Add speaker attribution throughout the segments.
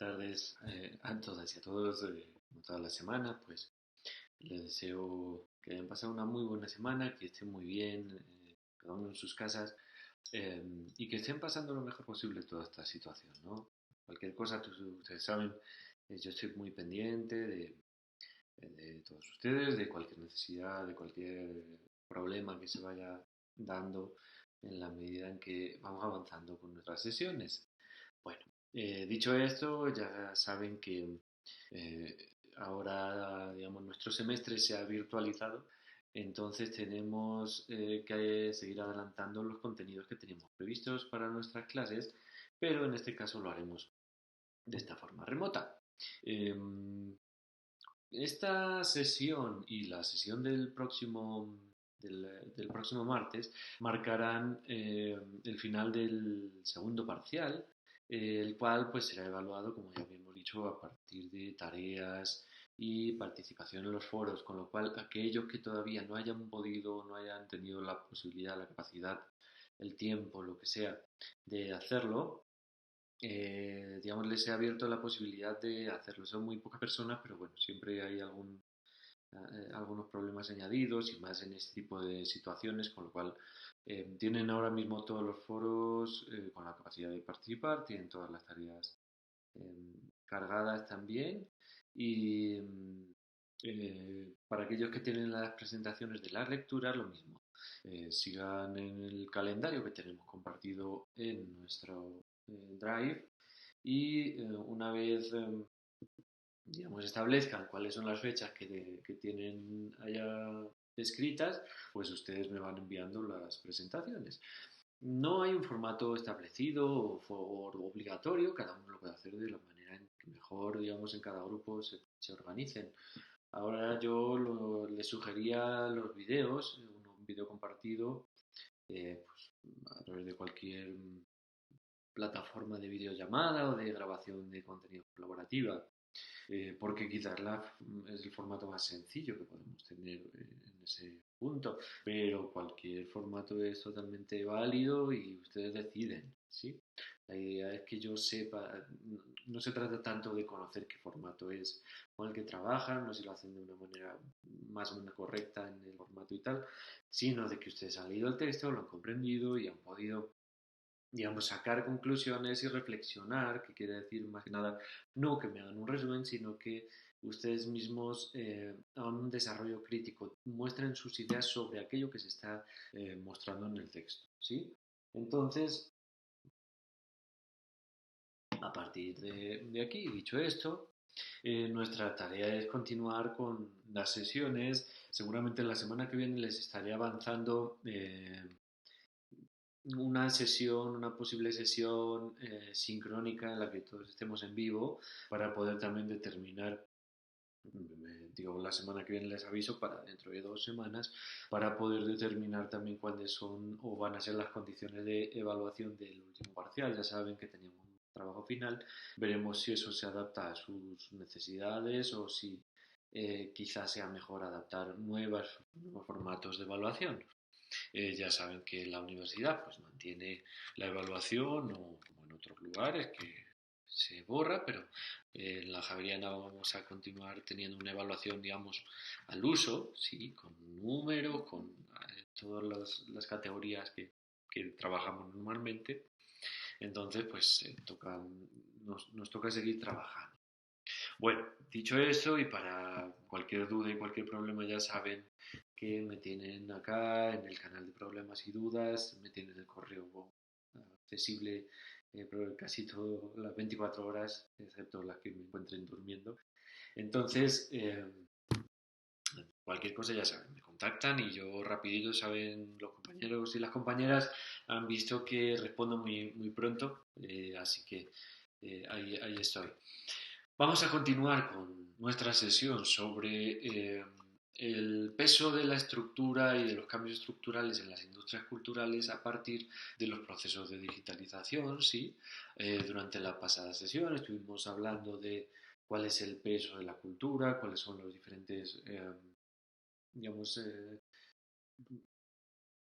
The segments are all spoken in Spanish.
Speaker 1: tardes a todas y a todos, como toda la semana, pues les deseo que hayan pasado una muy buena semana, que estén muy bien, cada uno en sus casas, eh, y que estén pasando lo mejor posible toda esta situación, ¿no? Cualquier cosa, ustedes saben, yo estoy muy pendiente de todos ustedes, de cualquier necesidad, de cualquier problema que se vaya dando en la medida en que vamos avanzando con nuestras sesiones. Bueno, dicho esto, ya saben que eh, ahora, digamos, nuestro semestre se ha virtualizado, entonces tenemos que seguir adelantando los contenidos que teníamos previstos para nuestras clases, pero en este caso lo haremos de esta forma remota. Esta sesión y la sesión del próximo martes marcarán el final del segundo parcial, el cual pues será evaluado, como ya habíamos dicho, a partir de tareas y participación en los foros, con lo cual aquellos que todavía no hayan podido, no hayan tenido la posibilidad, la capacidad, el tiempo, lo que sea, de hacerlo, digamos, les he abierto la posibilidad de hacerlo. Son muy pocas personas, pero bueno, siempre hay algunos problemas añadidos y más en este tipo de situaciones, con lo cual tienen ahora mismo todos los foros con la capacidad de participar, tienen todas las tareas cargadas también y para aquellos que tienen las presentaciones de las lecturas, lo mismo. Sigan en el calendario que tenemos compartido en nuestro Drive y una vez digamos, establezcan cuáles son las fechas que tienen allá escritas, pues ustedes me van enviando las presentaciones. No hay un formato establecido o obligatorio, cada uno lo puede hacer de la manera en que mejor, digamos, en cada grupo se organicen. Ahora les sugería los videos, un video compartido pues, a través de cualquier plataforma de videollamada o de grabación de contenido colaborativa, porque quizás es el formato más sencillo que podemos tener en ese punto, pero cualquier formato es totalmente válido y ustedes deciden, ¿sí? La idea es que yo sepa, no se trata tanto de conocer qué formato es con el que trabajan, no si lo hacen de una manera más o menos correcta en el formato y tal, sino de que ustedes han leído el texto, lo han comprendido y han podido, digamos, sacar conclusiones y reflexionar, que quiere decir más que nada, no que me hagan un resumen, sino que ustedes mismos hagan un desarrollo crítico, muestren sus ideas sobre aquello que se está mostrando en el texto, ¿sí? Entonces, a partir de aquí, dicho esto, nuestra tarea es continuar con las sesiones. Seguramente la semana que viene les estaré avanzando una posible sesión sincrónica en la que todos estemos en vivo para poder también determinar, digo, la semana que viene les aviso para dentro de 2 semanas, para poder determinar también cuáles son o van a ser las condiciones de evaluación del último parcial. Ya saben que teníamos un trabajo final, veremos si eso se adapta a sus necesidades o si quizás sea mejor adaptar nuevos formatos de evaluación. Ya saben que la universidad pues mantiene la evaluación o como en otros lugares que se borra, pero en la Javeriana vamos a continuar teniendo una evaluación, digamos, al uso, sí, con números, con todas las categorías que trabajamos normalmente. Entonces, pues nos toca seguir trabajando. Bueno, dicho eso, y para cualquier duda y cualquier problema ya saben que me tienen acá en el canal de problemas y dudas, me tienen el correo accesible casi todas las 24 horas, excepto las que me encuentren durmiendo. Entonces, cualquier cosa ya saben, me contactan y yo rapidito, saben, los compañeros y las compañeras han visto que respondo muy pronto, así que ahí estoy. Vamos a continuar con nuestra sesión sobre el peso de la estructura y de los cambios estructurales en las industrias culturales a partir de los procesos de digitalización. ¿Sí? Durante la pasada sesión estuvimos hablando de cuál es el peso de la cultura, cuáles son los diferentes, digamos,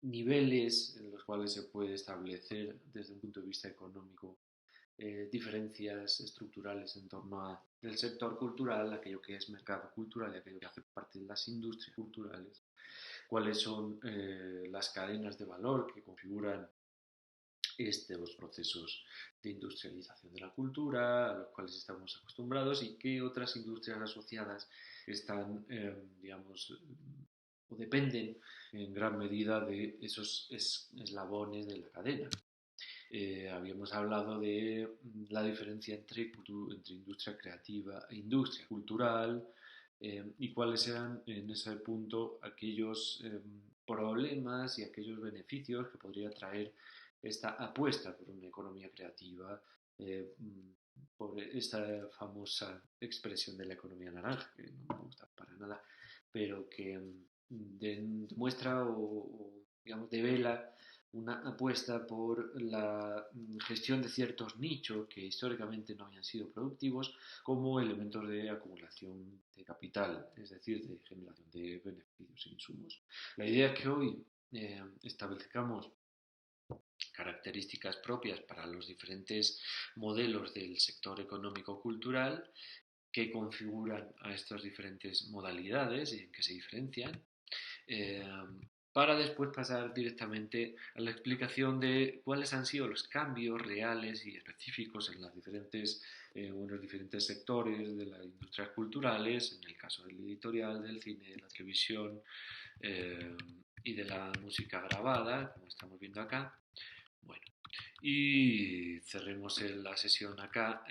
Speaker 1: niveles en los cuales se puede establecer desde un punto de vista económico diferencias estructurales en torno al sector cultural, aquello que es mercado cultural y aquello que hace parte de las industrias culturales, cuáles son las cadenas de valor que configuran los procesos de industrialización de la cultura a los cuales estamos acostumbrados y qué otras industrias asociadas están, digamos, o dependen en gran medida de esos eslabones de la cadena. Habíamos hablado de la diferencia entre industria creativa e industria cultural y cuáles eran en ese punto aquellos problemas y aquellos beneficios que podría traer esta apuesta por una economía creativa, por esta famosa expresión de la economía naranja, que no me gusta para nada, pero que demuestra o digamos, devela una apuesta por la gestión de ciertos nichos que históricamente no habían sido productivos como elementos de acumulación de capital, es decir, de generación de beneficios e insumos. La idea es que hoy establezcamos características propias para los diferentes modelos del sector económico-cultural que configuran a estas diferentes modalidades y en que se diferencian, eh, para después pasar directamente a la explicación de cuáles han sido los cambios reales y específicos en, en los diferentes sectores de las industrias culturales, en el caso del editorial, del cine, de la televisión eh, y de la música grabada, como estamos viendo acá. Bueno, y cerremos la sesión acá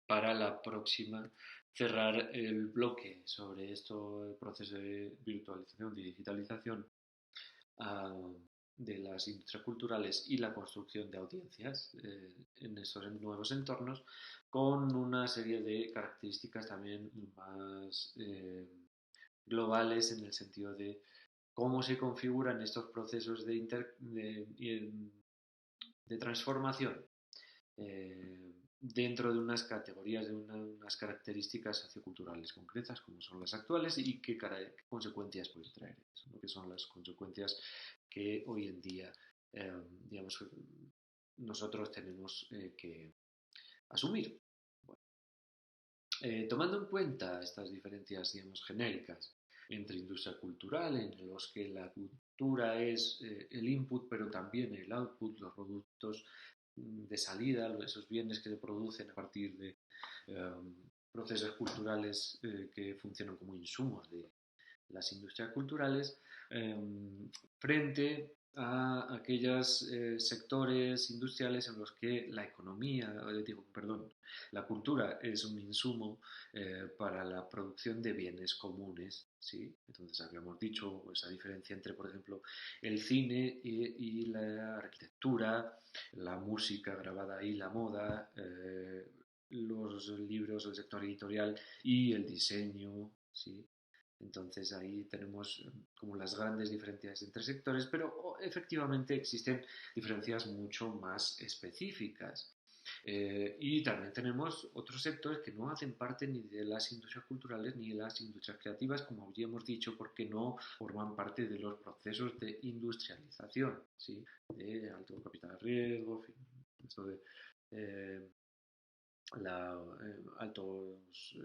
Speaker 1: para la próxima cerrar el bloque sobre el proceso de virtualización, de digitalización uh, de las industrias culturales y la construcción de audiencias en esos nuevos entornos con una serie de características también más globales en el sentido de cómo se configuran estos procesos de transformación dentro de unas categorías, de unas características socioculturales concretas, como son las actuales, y qué consecuencias puede traer eso, ¿no? Que son las consecuencias que hoy en día, digamos, nosotros tenemos que asumir. Bueno, tomando en cuenta estas diferencias, digamos, genéricas entre industria cultural, en los que la cultura es el input, pero también el output, los productos de salida, esos bienes que se producen a partir de procesos culturales que funcionan como insumos de las industrias culturales, frente a aquellos sectores industriales en los que la economía, perdón, la cultura es un insumo para la producción de bienes comunes, ¿sí? Entonces habíamos dicho esa diferencia entre, por ejemplo, el cine y la arquitectura, la música grabada y la moda, los libros, el sector editorial y el diseño, ¿sí? Entonces ahí tenemos como las grandes diferencias entre sectores, pero efectivamente existen diferencias mucho más específicas. Y también tenemos otros sectores que no hacen parte ni de las industrias culturales ni de las industrias creativas, como habíamos dicho, porque no forman parte de los procesos de industrialización, ¿sí? De alto capital de riesgo, en fin, esto de altos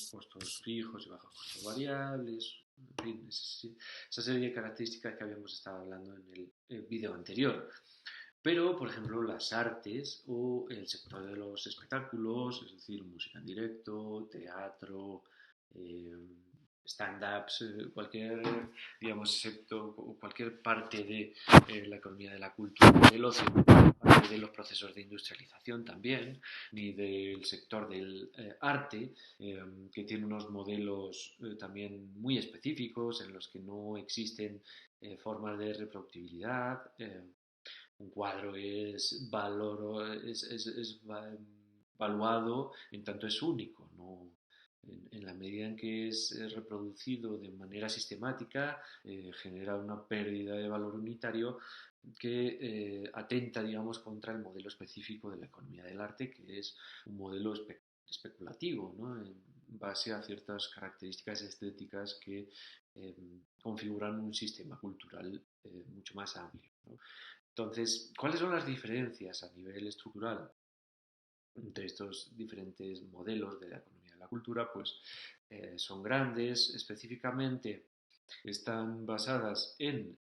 Speaker 1: costos fijos y bajos costos variables, en fin, esa serie de características que habíamos estado hablando en el vídeo anterior. Pero, por ejemplo, las artes o el sector de los espectáculos, es decir, música en directo, teatro, eh, stand-ups, cualquier, digamos, sector o cualquier parte de la economía de la cultura, del ocio, de los procesos de industrialización también, ni del sector del arte, que tiene unos modelos también muy específicos en los que no existen formas de reproductibilidad. Un cuadro es valuado en tanto es único, ¿no? En la medida en que es reproducido de manera sistemática, genera una pérdida de valor unitario que atenta, digamos, contra el modelo específico de la economía del arte, que es un modelo especulativo, ¿no? En base a ciertas características estéticas que configuran un sistema cultural mucho más amplio, ¿no? Entonces, ¿cuáles son las diferencias a nivel estructural? entre estos diferentes modelos de la economía de la cultura, pues son grandes, específicamente están basadas en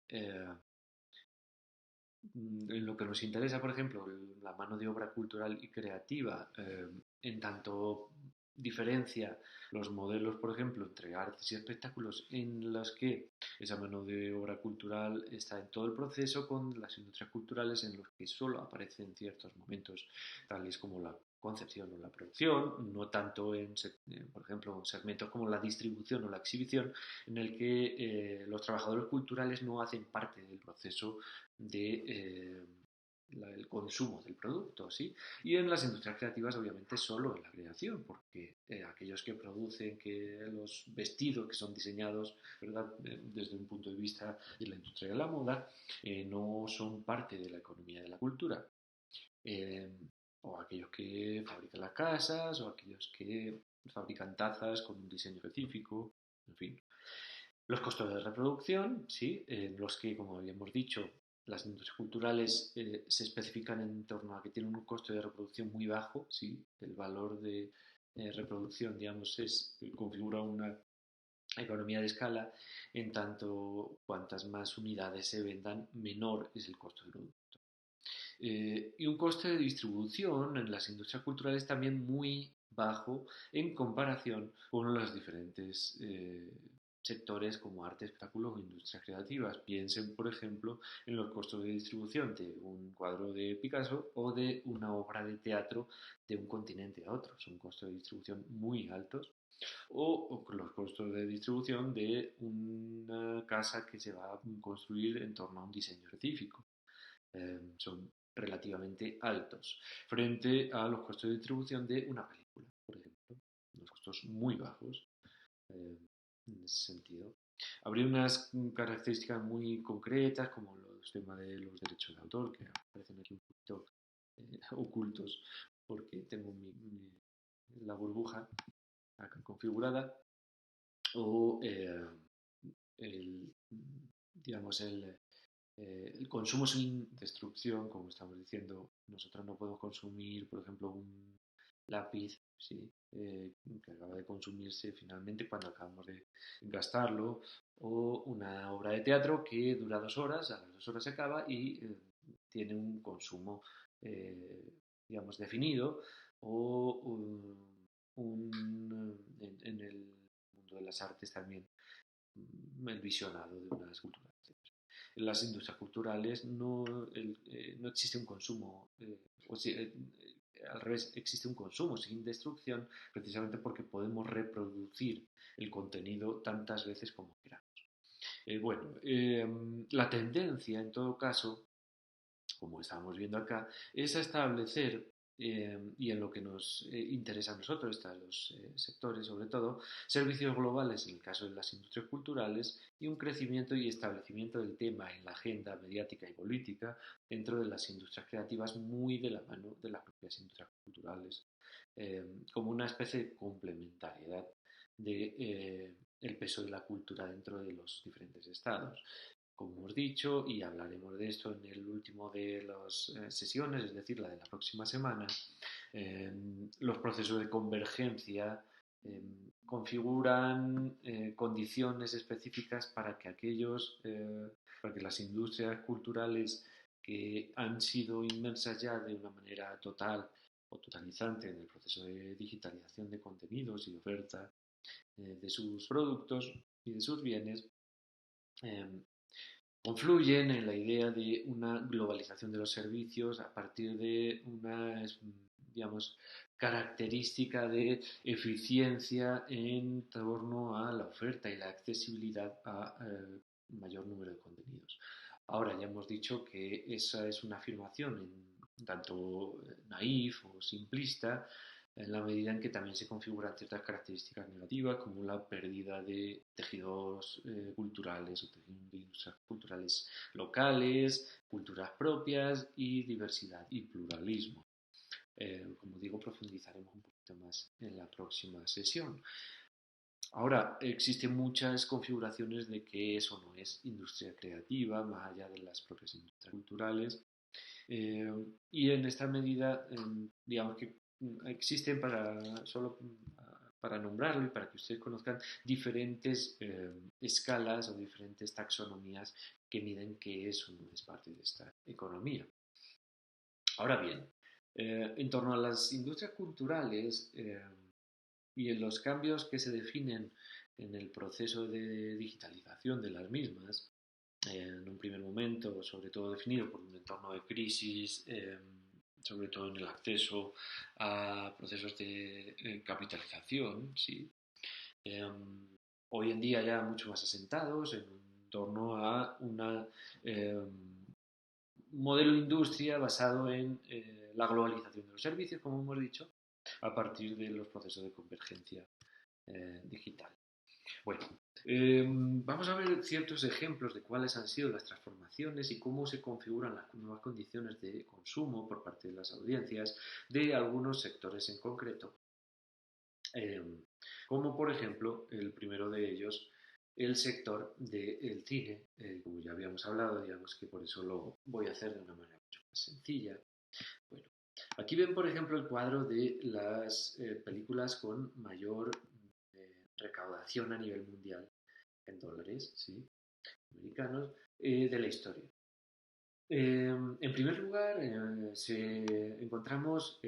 Speaker 1: lo que nos interesa, por ejemplo, la mano de obra cultural y creativa, en tanto diferencia los modelos, por ejemplo, entre artes y espectáculos en los que esa mano de obra cultural está en todo el proceso, con las industrias culturales en los que solo aparece en ciertos momentos, tales como la concepción o la producción, no tanto por ejemplo, en segmentos como la distribución o la exhibición, en el que los trabajadores culturales no hacen parte del proceso de el consumo del producto, ¿sí? Y en las industrias creativas, obviamente, solo en la creación, porque aquellos que producen que los vestidos que son diseñados, ¿verdad? Desde un punto de vista de la industria de la moda, no son parte de la economía de la cultura. Eh, o aquellos que fabrican las casas, o aquellos que fabrican tazas con un diseño específico, en fin. Los costos de reproducción, sí, en los que, como habíamos dicho, las industrias culturales se especifican en torno a que tienen un costo de reproducción muy bajo, sí, el valor de reproducción, digamos, configura una economía de escala, en tanto cuantas más unidades se vendan, menor es el costo del producto. Y un coste de distribución en las industrias culturales también muy bajo en comparación con los diferentes sectores como arte, espectáculo o industrias creativas. Piensen, por ejemplo, en los costos de distribución de un cuadro de Picasso o de una obra de teatro de un continente a otro. Son costos de distribución muy altos. O con los costos de distribución de una casa que se va a construir en torno a un diseño específico. Son relativamente altos frente a los costos de distribución de una película, por ejemplo, unos costos muy bajos eh, en ese sentido. Habría unas características muy concretas como los temas de los derechos de autor que aparecen aquí un poquito ocultos porque tengo la burbuja acá configurada o el, digamos el consumo sin destrucción, como estamos diciendo, nosotros no podemos consumir, por ejemplo, un lápiz, ¿sí? Que acaba de consumirse finalmente cuando acabamos de gastarlo, o una obra de teatro que dura 2 horas, a las 2 horas se acaba y tiene un consumo, eh, digamos, definido, o en el mundo de las artes también el visionado de una escultura. En las industrias culturales no existe un consumo, al revés, existe un consumo sin destrucción, precisamente porque podemos reproducir el contenido tantas veces como queramos. La tendencia, en todo caso, como estábamos viendo acá, es a establecer, y en lo que nos interesa a nosotros, están los sectores sobre todo, servicios globales en el caso de las industrias culturales y un crecimiento y establecimiento del tema en la agenda mediática y política dentro de las industrias creativas muy de la mano de las propias industrias culturales, como una especie de complementariedad de el peso de la cultura dentro de los diferentes estados. Como hemos dicho, y hablaremos de esto en el último de las sesiones, es decir, la de la próxima semana, los procesos de convergencia configuran condiciones específicas para que las industrias culturales que han sido inmersas ya de una manera total o totalizante en el proceso de digitalización de contenidos y oferta de sus productos y de sus bienes, eh, confluyen en la idea de una globalización de los servicios a partir de una, digamos, característica de eficiencia en torno a la oferta y la accesibilidad a mayor número de contenidos. Ahora ya hemos dicho que esa es una afirmación tanto naif o simplista, en la medida en que también se configuran ciertas características negativas como la pérdida de tejidos culturales o tejidos de industrias culturales locales, culturas propias y diversidad y pluralismo. Como digo, profundizaremos un poquito más en la próxima sesión. Ahora, existen muchas configuraciones de qué es o no es industria creativa, más allá de las propias industrias culturales, y en esta medida, digamos que existen solo para nombrarlo y para que ustedes conozcan diferentes escalas o diferentes taxonomías que miden qué es o no es parte de esta economía. Ahora bien, en torno a las industrias culturales y en los cambios que se definen en el proceso de digitalización de las mismas, en un primer momento, sobre todo definido por un entorno de crisis, sobre todo en el acceso a procesos de capitalización, ¿sí? Eh, Hoy en día ya mucho más asentados en torno a un modelo de industria basado en la globalización de los servicios, como hemos dicho, a partir de los procesos de convergencia digital. Bueno, vamos a ver ciertos ejemplos de cuáles han sido las transformaciones y cómo se configuran las nuevas condiciones de consumo por parte de las audiencias de algunos sectores en concreto, eh, como por ejemplo el primero de ellos, el sector del cine, como ya habíamos hablado, digamos que por eso lo voy a hacer de una manera mucho más sencilla. Bueno, aquí ven por ejemplo el cuadro de las películas con mayor recaudación a nivel mundial en dólares, ¿sí? Americanos, de la historia. En primer lugar, encontramos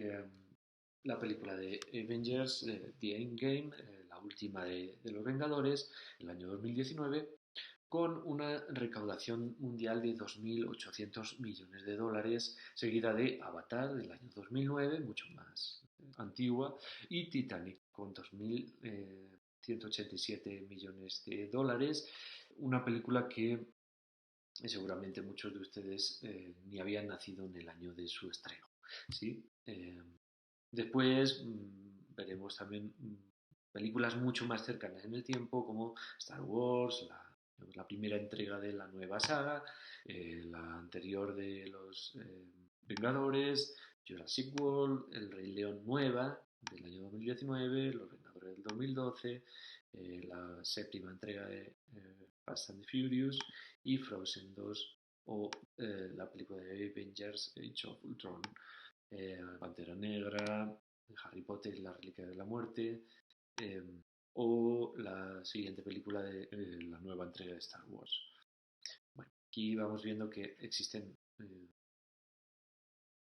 Speaker 1: la película de Avengers, The Endgame, la última de los Vengadores, el año 2019, con una recaudación mundial de 2.800 millones de dólares, seguida de Avatar del año 2009, mucho más antigua, y Titanic con 2.187 millones de dólares, una película que seguramente muchos de ustedes ni habían nacido en el año de su estreno. ¿Sí? Después veremos también películas mucho más cercanas en el tiempo como Star Wars, la primera entrega de la nueva saga, la anterior de los Vengadores, Jurassic World, El Rey León nueva del año 2019, Los Vengadores del 2012, la séptima entrega de Fast and the Furious y Frozen 2 o la película de Avengers Age of Ultron, Pantera Negra, Harry Potter y la Reliquia de la Muerte, eh, o la siguiente película de la nueva entrega de Star Wars. Bueno, aquí vamos viendo que existen,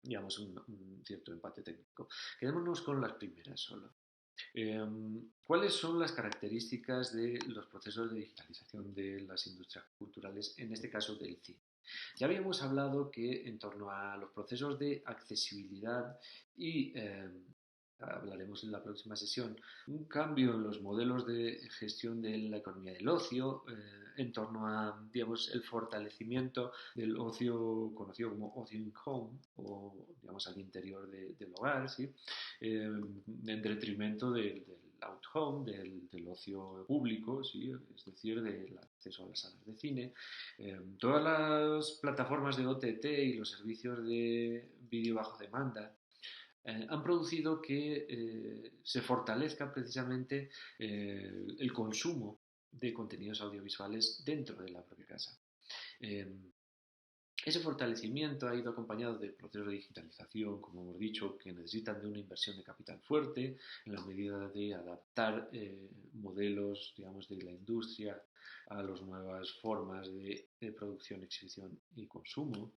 Speaker 1: digamos, un cierto empate técnico. Quedémonos con las primeras solo. ¿Cuáles son las características de los procesos de digitalización de las industrias culturales, en este caso del cine? Ya habíamos hablado que en torno a los procesos de accesibilidad y hablaremos en la próxima sesión, un cambio en los modelos de gestión de la economía del ocio, en torno a, digamos, el fortalecimiento del ocio conocido como ocio in home o, digamos, al interior del hogar, ¿sí? En detrimento del out home, del ocio público, ¿sí? Es decir, del acceso a las salas de cine. Todas las plataformas de OTT y los servicios de vídeo bajo demanda han producido que se fortalezca precisamente el consumo de contenidos audiovisuales dentro de la propia casa. Ese fortalecimiento ha ido acompañado de procesos de digitalización, como hemos dicho, que necesitan de una inversión de capital fuerte en la medida de adaptar modelos, digamos, de la industria a las nuevas formas de producción, exhibición y consumo.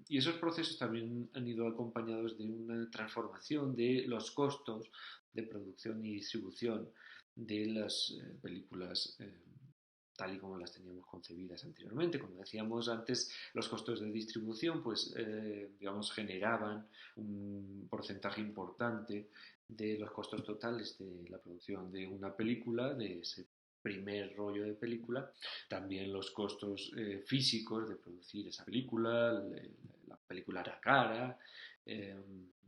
Speaker 1: Y esos procesos también han ido acompañados de una transformación de los costos de producción y distribución de las películas tal y como las teníamos concebidas anteriormente. Como decíamos antes, los costos de distribución pues, digamos, generaban un porcentaje importante de los costos totales de la producción de una película, de ese primer rollo de película, también los costos físicos de producir esa película, la película era cara, eh,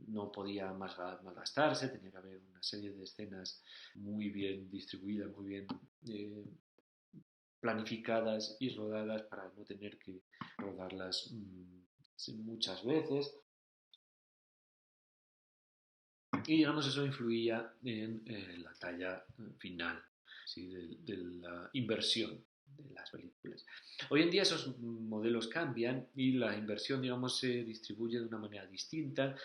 Speaker 1: no podía más gastarse, tenía que haber una serie de escenas muy bien distribuidas, muy bien planificadas y rodadas para no tener que rodarlas muchas veces. Y digamos eso influía en la talla final, ¿sí? de la inversión de las películas. Hoy en día esos modelos cambian y la inversión, digamos, se distribuye de una manera distinta,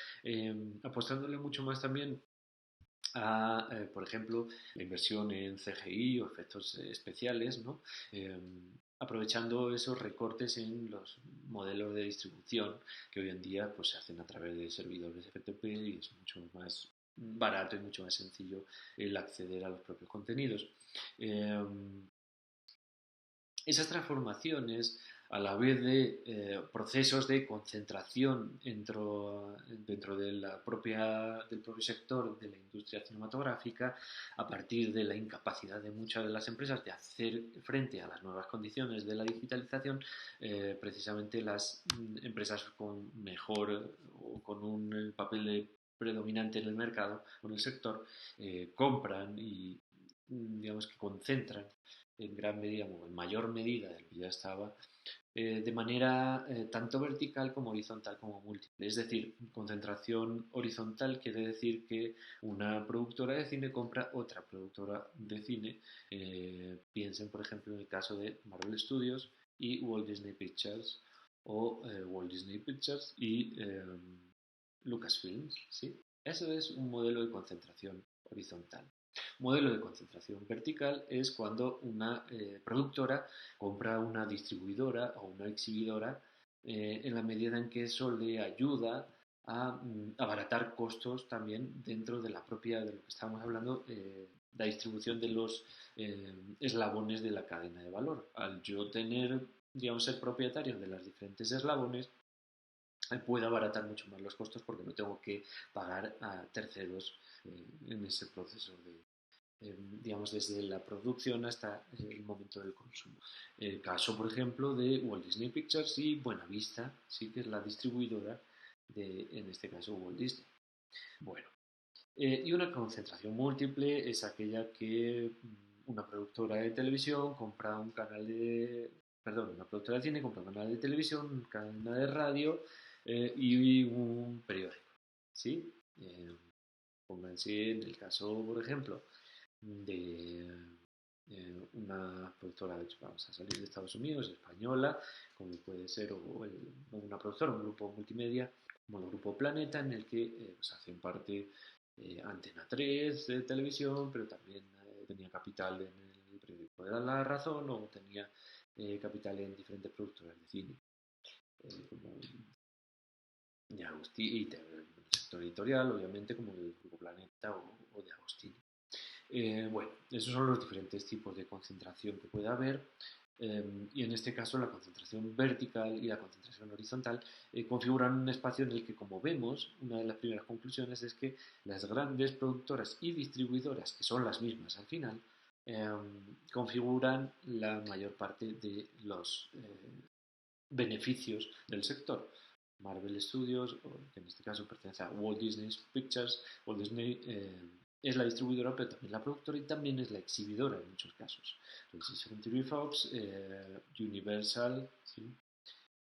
Speaker 1: apostándole mucho más también a, por ejemplo, la inversión en CGI o efectos especiales, ¿no? Eh, aprovechando esos recortes en los modelos de distribución que hoy en día pues, se hacen a través de servidores FTP y es mucho más barato y mucho más sencillo el acceder a los propios contenidos. Eh, esas transformaciones, a la vez de procesos de concentración dentro de del propio sector de la industria cinematográfica, a partir de la incapacidad de muchas de las empresas de hacer frente a las nuevas condiciones de la digitalización, precisamente las empresas con mejor o con un papel predominante en el mercado o en el sector compran y digamos que concentran en gran medida o en mayor medida de lo que ya estaba, de manera tanto vertical como horizontal como múltiple. Es decir, concentración horizontal quiere decir que una productora de cine compra otra productora de cine. Piensen, por ejemplo, en el caso de Marvel Studios y Walt Disney Pictures o Walt Disney Pictures y Lucasfilms. ¿Sí? Eso es un modelo de concentración horizontal. Modelo de concentración vertical es cuando una productora compra una distribuidora o una exhibidora en la medida en que eso le ayuda a abaratar costos también dentro de la propia, de lo que estábamos hablando, la distribución de los eslabones de la cadena de valor. Al yo tener, digamos, ser propietario de los diferentes eslabones, puedo abaratar mucho más los costos porque no tengo que pagar a terceros en ese proceso de, digamos, desde la producción hasta el momento del consumo. El caso, por ejemplo, de Walt Disney Pictures y Buenavista, sí que es la distribuidora de, en este caso, Walt Disney. Bueno, y una concentración múltiple es aquella que una productora de televisión compra un canal de, perdón, una productora de cine compra un canal de televisión, un canal de radio y un periódico, ¿sí? Pónganse en el caso, por ejemplo, de una productora, vamos a salir de Estados Unidos, española, como puede ser una productora, un grupo multimedia, como el Grupo Planeta, en el que pues hacen parte Antena 3 de televisión, pero también tenía capital en el periódico de La Razón o tenía capital en diferentes productoras de cine, como de Agustín, y el sector editorial, obviamente, como el Grupo Planeta o de Agustín. Bueno, esos son los diferentes tipos de concentración que puede haber y en este caso la concentración vertical y la concentración horizontal configuran un espacio en el que, como vemos, una de las primeras conclusiones es que las grandes productoras y distribuidoras, que son las mismas al final, configuran la mayor parte de los beneficios del sector. Marvel Studios, que en este caso pertenece a Walt Disney Pictures, Walt Disney es la distribuidora, pero también la productora y también es la exhibidora en muchos casos. Entonces, 23 Fox, Universal, ¿sí?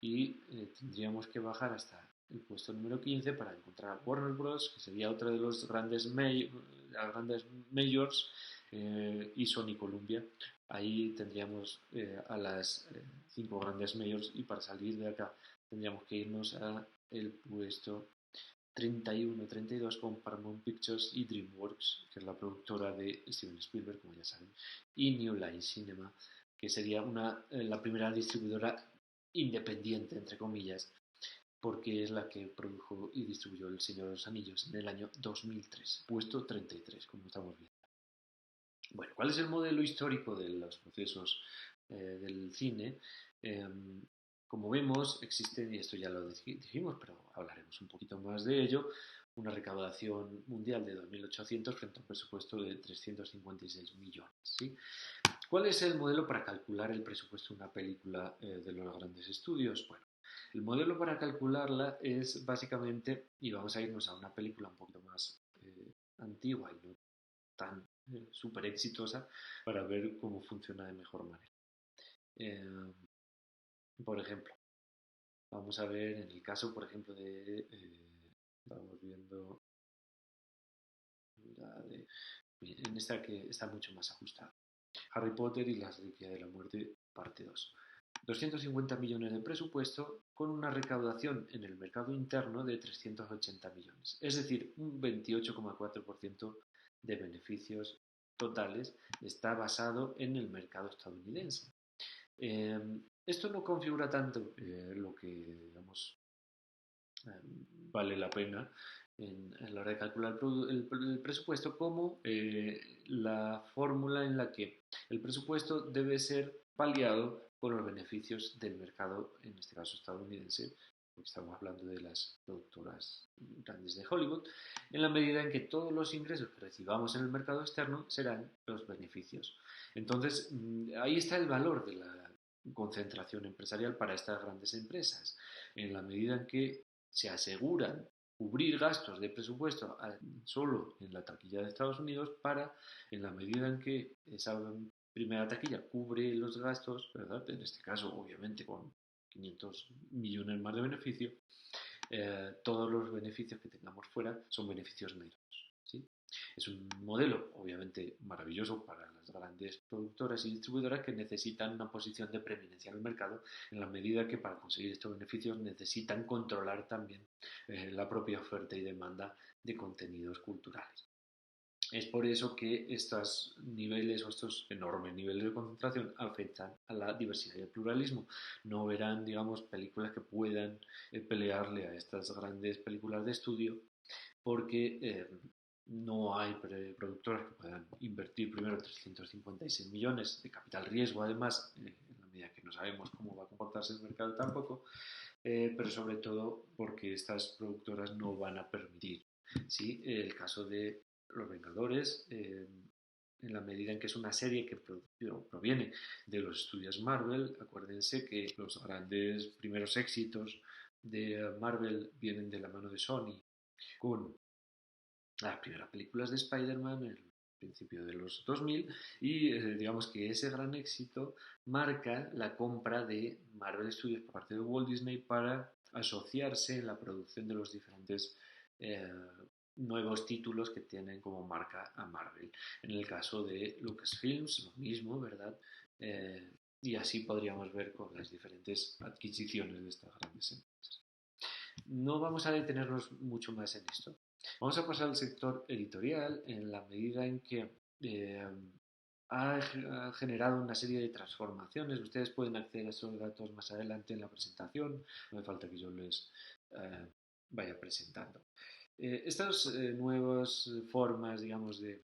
Speaker 1: Y tendríamos que bajar hasta el puesto número 15 para encontrar a Warner Bros., que sería otra de los grandes, grandes majors, y Sony Columbia. Ahí tendríamos a las 5 grandes majors y para salir de acá tendríamos que irnos a el puesto 31-32 con Paramount Pictures y DreamWorks, que es la productora de Steven Spielberg, como ya saben, y New Line Cinema, que sería la primera distribuidora independiente, entre comillas, porque es la que produjo y distribuyó El Señor de los Anillos en el año 2003, puesto 33, como estamos viendo. Bueno, ¿cuál es el modelo histórico de los procesos del cine? Eh, como vemos, existe, y esto ya lo dijimos, pero hablaremos un poquito más de ello, una recaudación mundial de 2.800 frente a un presupuesto de 356 millones. ¿Sí? ¿Cuál es el modelo para calcular el presupuesto de una película de los grandes estudios? Bueno, el modelo para calcularla es básicamente, y vamos a irnos a una película un poquito más antigua y no tan súper exitosa para ver cómo funciona de mejor manera. Eh, por ejemplo, vamos a ver en el caso, por ejemplo, estamos viendo la de, en esta que está mucho más ajustada. Harry Potter y las Reliquias de la Muerte, parte 2. 250 millones de presupuesto con una recaudación en el mercado interno de 380 millones, es decir, un 28,4% de beneficios totales está basado en el mercado estadounidense. Eh, Esto no configura tanto lo que, digamos, vale la pena en la hora de calcular el presupuesto como la fórmula en la que el presupuesto debe ser paliado por los beneficios del mercado, en este caso estadounidense, porque estamos hablando de las productoras grandes de Hollywood, en la medida en que todos los ingresos que recibamos en el mercado externo serán los beneficios. Entonces, ahí está el valor de la concentración empresarial para estas grandes empresas, en la medida en que se aseguran cubrir gastos de presupuesto solo en la taquilla de Estados Unidos para, en la medida en que esa primera taquilla cubre los gastos, ¿verdad? En este caso, obviamente, con 500 millones más de beneficio, todos los beneficios que tengamos fuera son beneficios netos, ¿sí? Es un modelo, obviamente, maravilloso para las grandes productoras y distribuidoras que necesitan una posición de preeminencia en el mercado, en la medida que para conseguir estos beneficios necesitan controlar también la propia oferta y demanda de contenidos culturales. Es por eso que estos niveles o estos enormes niveles de concentración afectan a la diversidad y el pluralismo. No verán, digamos, películas que puedan pelearle a estas grandes películas de estudio porque no hay productoras que puedan invertir primero 356 millones de capital riesgo, además, en la medida que no sabemos cómo va a comportarse el mercado tampoco, pero sobre todo porque estas productoras no van a permitir. ¿Sí? El caso de Los Vengadores, en la medida en que es una serie que proviene de los estudios Marvel, acuérdense que los grandes primeros éxitos de Marvel vienen de la mano de Sony con las primeras películas de Spider-Man en el principio de los 2000 y digamos que ese gran éxito marca la compra de Marvel Studios por parte de Walt Disney para asociarse en la producción de los diferentes eh, nuevos títulos que tienen como marca a Marvel. En el caso de Lucasfilms, lo mismo, ¿verdad? Y así podríamos ver con las diferentes adquisiciones de estas grandes empresas. No vamos a detenernos mucho más en esto. Vamos a pasar al sector editorial en la medida en que eh, ha generado una serie de transformaciones. Ustedes pueden acceder a estos datos más adelante en la presentación. No hace falta que yo les eh, vaya presentando. Estas nuevas formas, digamos, de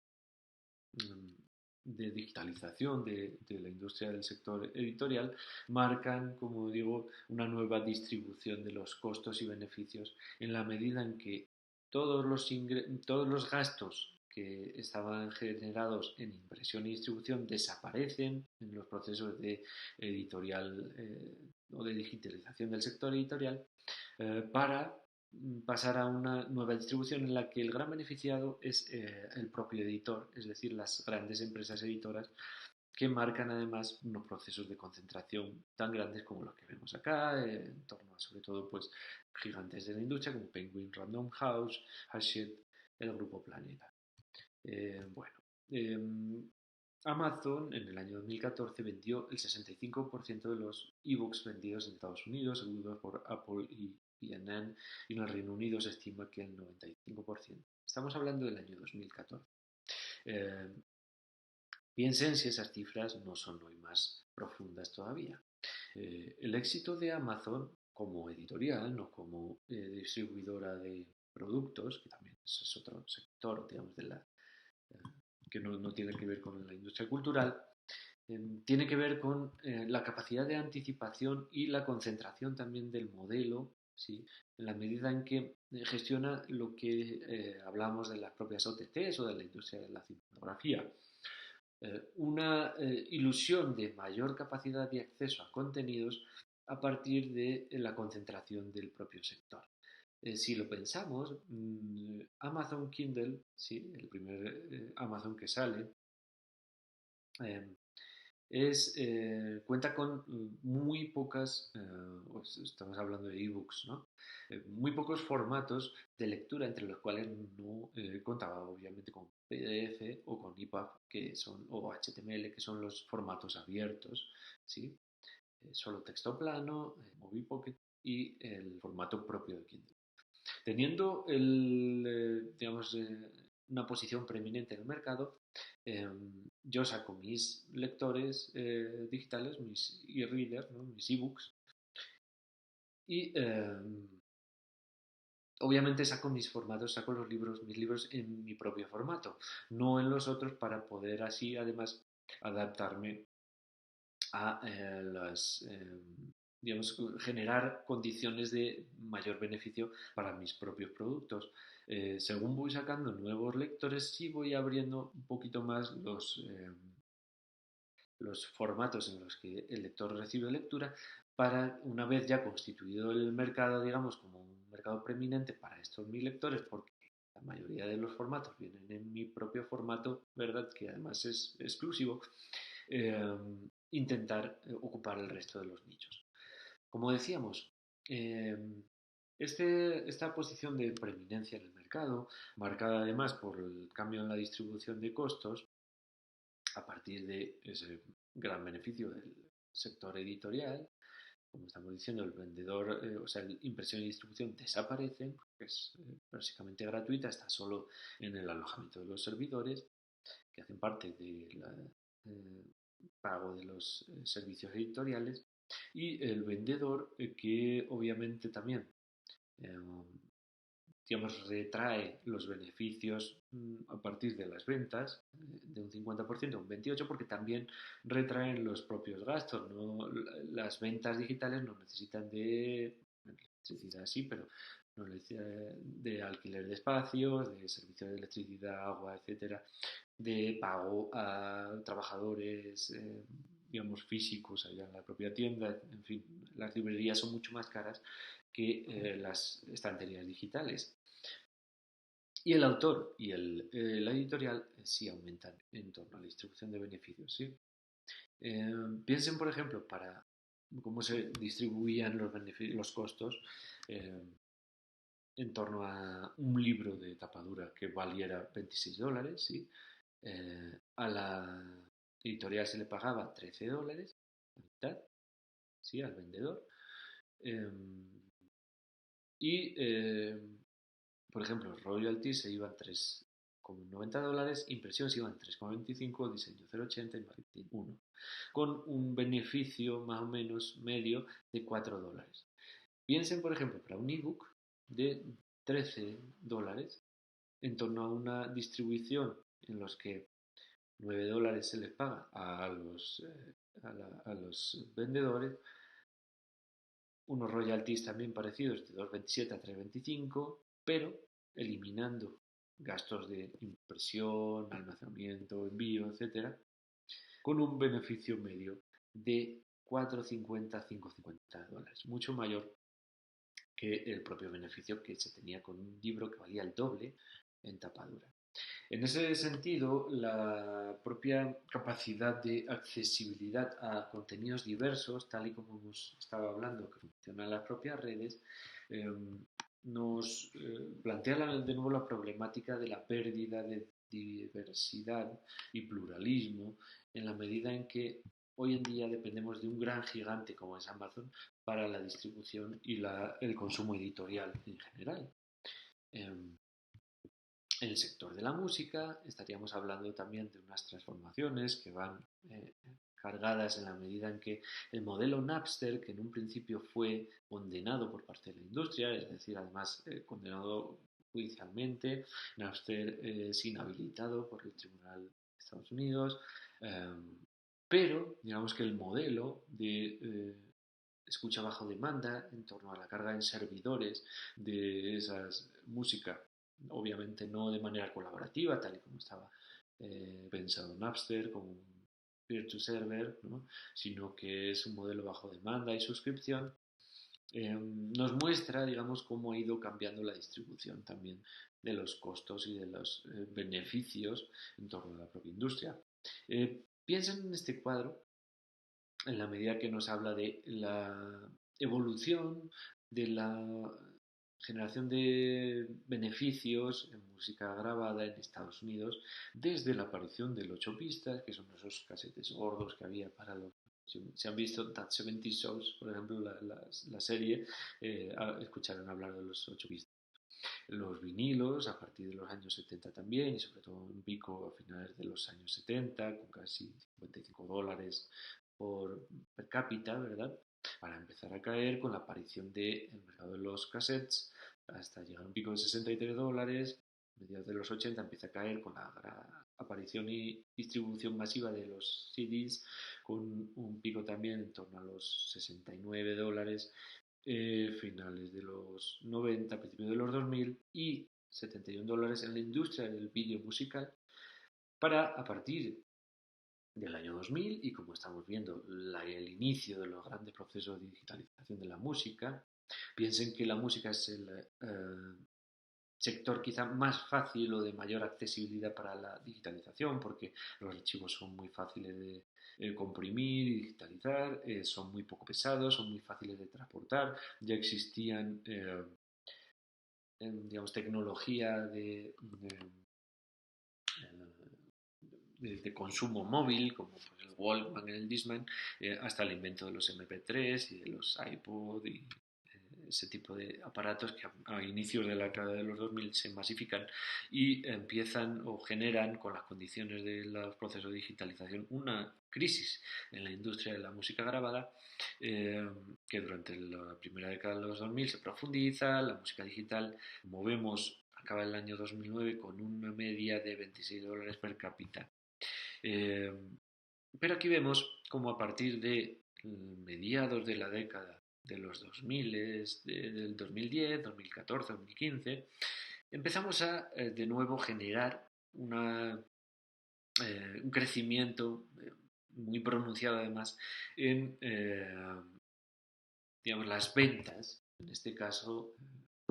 Speaker 1: digitalización de la industria del sector editorial marcan, como digo, una nueva distribución de los costos y beneficios en la medida en que todos los gastos que estaban generados en impresión y distribución desaparecen en los procesos de editorial o de digitalización del sector editorial para pasar a una nueva distribución en la que el gran beneficiado es el propio editor, es decir, las grandes empresas editoras que marcan además unos procesos de concentración tan grandes como los que vemos acá, en torno a sobre todo pues gigantes de la industria como Penguin Random House, Hachette, el Grupo Planeta. Bueno, eh, Amazon en el año 2014 vendió el 65% de los ebooks vendidos en Estados Unidos, seguidos por Apple y CNN, y en el Reino Unido se estima que el 95%. Estamos hablando del año 2014. Eh, Piensen si esas cifras no son hoy más profundas todavía. El éxito de Amazon como editorial, no como distribuidora de productos, que también es otro sector, digamos, que no tiene que ver con la industria cultural, tiene que ver con la capacidad de anticipación y la concentración también del modelo, ¿sí? En la medida en que gestiona lo que hablamos de las propias OTTs o de la industria de la cinematografía. Una ilusión de mayor capacidad de acceso a contenidos a partir de la concentración del propio sector. Si lo pensamos, Amazon Kindle, ¿sí? El primer Amazon que sale, eh, cuenta con muy pocas, pues estamos hablando de ebooks, ¿no? Muy pocos formatos de lectura, entre los cuales no contaba obviamente con PDF o con EPUB o HTML, que son los formatos abiertos, ¿sí? Solo texto plano, Movie Pocket y el formato propio de Kindle. Teniendo una posición preeminente en el mercado, yo saco mis lectores digitales, mis e-readers, ¿no? Mis e-books, y obviamente saco mis formatos, saco mis libros en mi propio formato, no en los otros, para poder así además adaptarme a generar condiciones de mayor beneficio para mis propios productos. Según voy sacando nuevos lectores, sí voy abriendo un poquito más los formatos en los que el lector recibe lectura, para, una vez ya constituido el mercado, digamos, como un mercado preeminente para estos mis lectores, porque la mayoría de los formatos vienen en mi propio formato, ¿verdad? Que además es exclusivo, eh, intentar ocupar el resto de los nichos. Como decíamos, eh, esta posición de preeminencia en el mercado, marcada además por el cambio en la distribución de costos, a partir de ese gran beneficio del sector editorial, como estamos diciendo, el vendedor, o sea, la impresión y distribución desaparecen, porque es básicamente gratuita, está solo en el alojamiento de los servidores, que hacen parte del pago de los servicios editoriales, y el vendedor, que obviamente también eh, digamos, retrae los beneficios a partir de las ventas de un 50% a un 28%, porque también retraen los propios gastos, ¿no? Las ventas digitales no necesitan de electricidad, sí, pero no de alquiler de espacios, de servicios de electricidad, agua, etcétera, de pago a trabajadores, digamos, físicos allá en la propia tienda. En fin, las librerías son mucho más caras que las estanterías digitales. Y el autor y la editorial sí aumentan en torno a la distribución de beneficios. ¿Sí? Piensen, por ejemplo, para cómo se distribuían los costos, eh, en torno a un libro de tapadura que valiera $26, ¿sí? A la editorial se le pagaba $13, la mitad, ¿sí? Al vendedor. Eh, y por ejemplo, royalties se iban $3,90, impresión se iban 3,25, diseño 0,80 y marketing 1, con un beneficio más o menos medio de $4. Piensen, por ejemplo, para un ebook de $13, en torno a una distribución en los que $9 se les paga a los vendedores, unos royalties también parecidos de 2,27 a 3,25, pero eliminando gastos de impresión, almacenamiento, envío, etcétera, con un beneficio medio de $4,50 a $5,50, mucho mayor que el propio beneficio que se tenía con un libro que valía el doble en tapadura. En ese sentido, la propia capacidad de accesibilidad a contenidos diversos, tal y como hemos estado hablando, que funcionan las propias redes, eh, nos plantea de nuevo la problemática de la pérdida de diversidad y pluralismo, en la medida en que hoy en día dependemos de un gran gigante como es Amazon para la distribución y el consumo editorial en general. En el sector de la música estaríamos hablando también de unas transformaciones que van cargadas en la medida en que el modelo Napster, que en un principio fue condenado por parte de la industria, es decir, además condenado judicialmente, Napster es inhabilitado por el Tribunal de Estados Unidos, eh, pero digamos que el modelo de escucha bajo demanda en torno a la carga en servidores de esas música, obviamente no de manera colaborativa, tal y como estaba pensado Napster, como un peer-to-server, ¿no? Sino que es un modelo bajo demanda y suscripción, nos muestra, digamos, cómo ha ido cambiando la distribución también de los costos y de los beneficios en torno a la propia industria. Piensen en este cuadro en la medida que nos habla de la evolución de la generación de beneficios en música grabada en Estados Unidos desde la aparición del 8 pistas, que son esos casetes gordos que había para los... Si han visto That 70 Shows, por ejemplo, la serie, escucharon hablar de los 8 pistas. Los vinilos a partir de los años 70 también, y sobre todo un pico a finales de los años 70, con casi $55 per cápita, ¿verdad? Para empezar a caer con la aparición del mercado de los cassettes, hasta llegar a un pico de $63. A mediados de los 80 empieza a caer con la aparición y distribución masiva de los CDs, con un pico también en torno a los $69, finales de los 90, principios de los 2000, y $71 en la industria del vídeo musical, para a partir del año 2000, y como estamos viendo el inicio de los grandes procesos de digitalización de la música. Piensen que la música es el sector quizá más fácil o de mayor accesibilidad para la digitalización, porque los archivos son muy fáciles de comprimir y digitalizar, son muy poco pesados, son muy fáciles de transportar. Ya existían digamos, tecnología de consumo móvil, como pues el Walkman, el Discman, hasta el invento de los MP3 y de los iPod y ese tipo de aparatos que a inicios de la década de los 2000 se masifican y empiezan o generan, con las condiciones de los procesos de digitalización, una crisis en la industria de la música grabada, que durante la primera década de los 2000 se profundiza. La música digital, como vemos, acaba el año 2009 con una media de $26 per cápita. Pero aquí vemos como a partir de mediados de la década de los 2000, del 2010, 2014, 2015, empezamos a de nuevo generar un crecimiento muy pronunciado además en digamos, las ventas, en este caso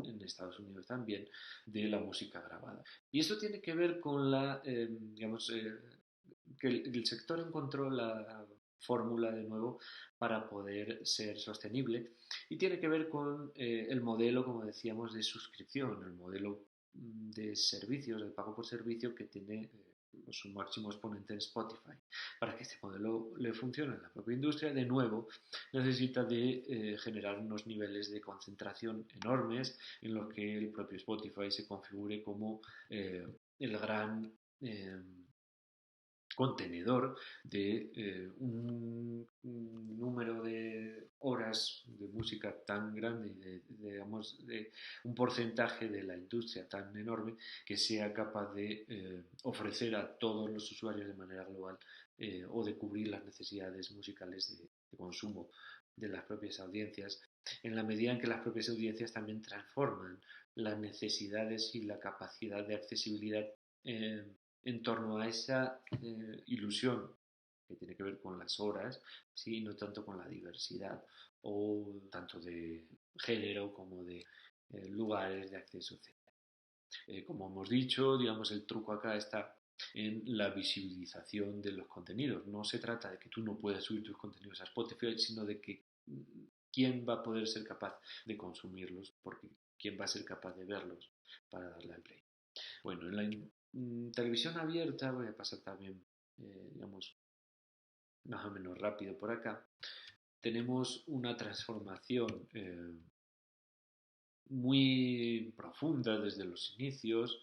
Speaker 1: en Estados Unidos también, de la música grabada. Y esto tiene que ver con digamos, que el sector encontró la fórmula de nuevo para poder ser sostenible, y tiene que ver con el modelo, como decíamos, de suscripción, el modelo de servicios, el pago por servicio que tiene su máximo exponente en Spotify. Para que este modelo le funcione en la propia industria, de nuevo, necesita de generar unos niveles de concentración enormes en los que el propio Spotify se configure como el gran contenedor de un número de horas de música tan grande y digamos, de un porcentaje de la industria tan enorme, que sea capaz de ofrecer a todos los usuarios de manera global, o de cubrir las necesidades musicales de consumo de las propias audiencias, en la medida en que las propias audiencias también transforman las necesidades y la capacidad de accesibilidad en torno a esa ilusión que tiene que ver con las horas, ¿sí? No tanto con la diversidad, o tanto de género como de lugares de acceso, etc. Como hemos dicho, digamos, el truco acá está en la visibilización de los contenidos. No se trata de que tú no puedas subir tus contenidos a Spotify, sino de que quién va a poder ser capaz de consumirlos, porque quién va a ser capaz de verlos para darle al play. Bueno, en la televisión abierta, voy a pasar también, digamos, más o menos rápido por acá, tenemos una transformación muy profunda desde los inicios,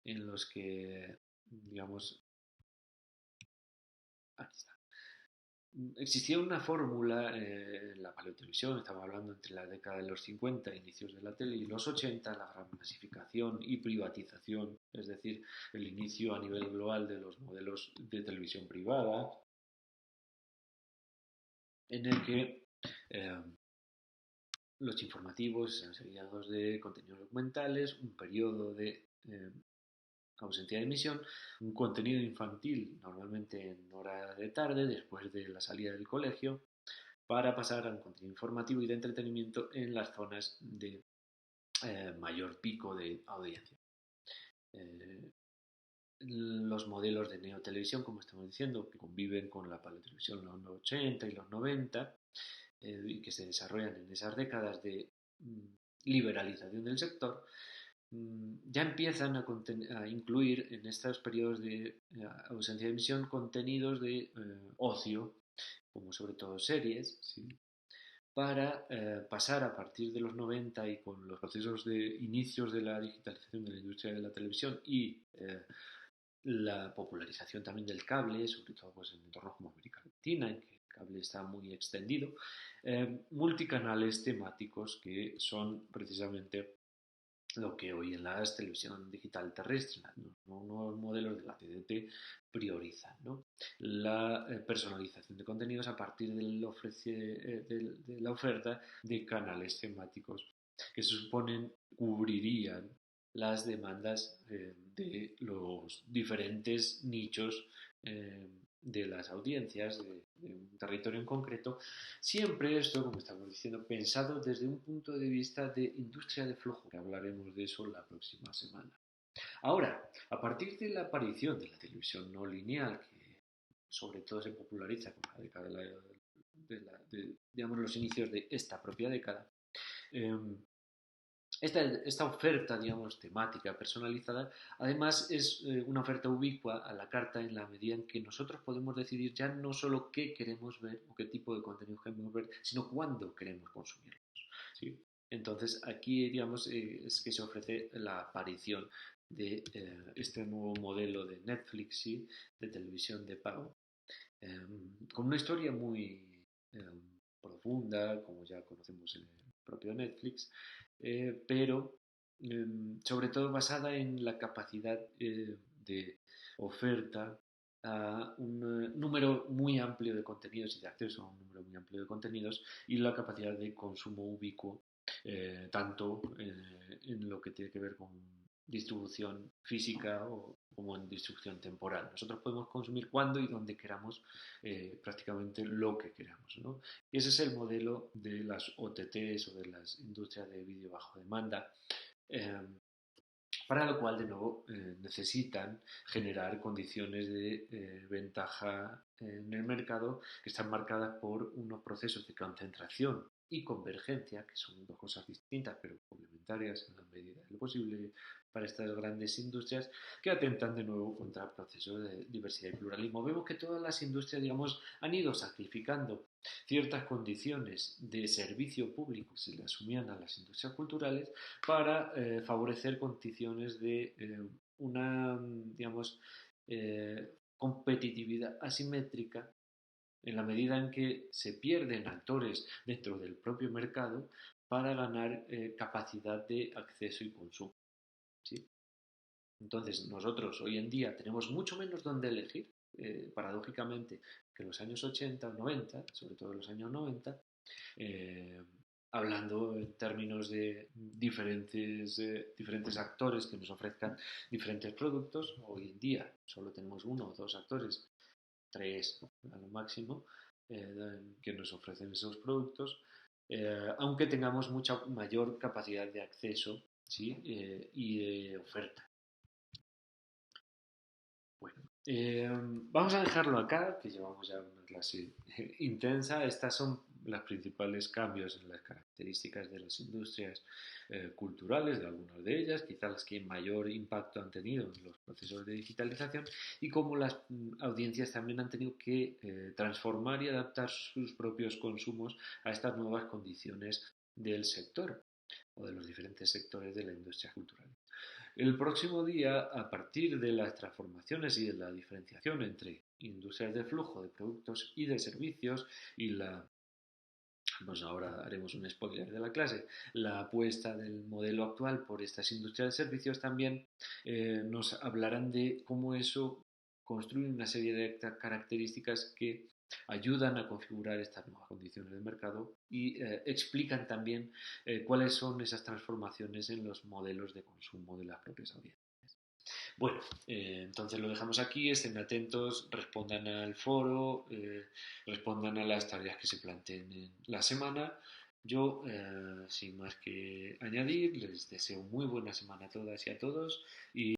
Speaker 1: en los que, digamos, aquí está. Existía una fórmula en la paleotelevisión, estamos hablando entre la década de los 50, inicios de la tele, y los 80, la gran masificación y privatización, es decir, el inicio a nivel global de los modelos de televisión privada, en el que los informativos eran seguidos de contenidos documentales, un periodo de ausencia de emisión, un contenido infantil, normalmente en hora de tarde, después de la salida del colegio, para pasar a un contenido informativo y de entretenimiento en las zonas de mayor pico de audiencia. Los modelos de neotelevisión, como estamos diciendo, que conviven con la paleotelevisión en los 80 y los 90, y que se desarrollan en esas décadas de liberalización del sector, ya empiezan a incluir en estos periodos de ausencia de emisión contenidos de ocio, como sobre todo series, ¿sí? Para pasar a partir de los 90 y con los procesos de inicios de la digitalización de la industria de la televisión y la popularización también del cable, sobre todo pues, en entornos como América Latina, en que el cable está muy extendido, multicanales temáticos que son precisamente lo que hoy en la televisión digital terrestre, nuevos modelos de la TDT priorizan, ¿no? La personalización de contenidos a partir de la oferta de canales temáticos que se suponen cubrirían las demandas de los diferentes nichos de las audiencias de un territorio en concreto. Siempre esto, como estamos diciendo, pensado desde un punto de vista de industria de flujo, que hablaremos de eso la próxima semana. Ahora, a partir de la aparición de la televisión no lineal, que sobre todo se populariza con la década digamos, los inicios de esta propia década, eh, esta oferta, digamos, temática, personalizada, además es una oferta ubicua a la carta en la medida en que nosotros podemos decidir ya no solo qué queremos ver o qué tipo de contenido queremos ver, sino cuándo queremos consumirlos. ¿Sí? Entonces, aquí, digamos, es que se ofrece la aparición de este nuevo modelo de Netflix, ¿sí? De televisión de pago, con una historia muy profunda, como ya conocemos en el propio Netflix, pero sobre todo basada en la capacidad de oferta a un número muy amplio de contenidos y de acceso a un número muy amplio de contenidos y la capacidad de consumo ubicuo, tanto en lo que tiene que ver con distribución física como en distribución temporal. Nosotros podemos consumir cuando y donde queramos prácticamente lo que queramos, ¿no? Y ese es el modelo de las OTTs o de las industrias de vídeo bajo demanda, eh, para lo cual de nuevo necesitan generar condiciones de ventaja en el mercado que están marcadas por unos procesos de concentración y convergencia, que son dos cosas distintas pero complementarias en la medida de lo posible para estas grandes industrias, que atentan de nuevo contra procesos de diversidad y pluralismo. Vemos que todas las industrias, digamos, han ido sacrificando ciertas condiciones de servicio público que se le asumían a las industrias culturales para favorecer condiciones de una, digamos, competitividad asimétrica en la medida en que se pierden actores dentro del propio mercado para ganar capacidad de acceso y consumo. ¿Sí? Entonces, nosotros hoy en día tenemos mucho menos donde elegir, paradójicamente, que en los años 80 o 90, sobre todo en los años 90, eh, hablando en términos de diferentes actores que nos ofrezcan diferentes productos. Hoy en día solo tenemos uno o dos actores, tres a lo máximo, que nos ofrecen esos productos, aunque tengamos mucha mayor capacidad de acceso, ¿sí? Y de oferta. Bueno, vamos a dejarlo acá, que llevamos ya una clase intensa. Estas son los principales cambios en las características de las industrias culturales, de algunas de ellas, quizás las que mayor impacto han tenido en los procesos de digitalización y cómo las audiencias también han tenido que transformar y adaptar sus propios consumos a estas nuevas condiciones del sector o de los diferentes sectores de la industria cultural. El próximo día, a partir de las transformaciones y de la diferenciación entre industrias de flujo de productos y de servicios y pues ahora haremos un spoiler de la clase, la apuesta del modelo actual por estas industrias de servicios también nos hablarán de cómo eso construye una serie de características que ayudan a configurar estas nuevas condiciones de mercado y explican también cuáles son esas transformaciones en los modelos de consumo de las propias audiencias. Bueno, entonces lo dejamos aquí, estén atentos, respondan al foro, respondan a las tareas que se planteen en la semana. Yo, sin más que añadir, les deseo muy buena semana a todas y a todos y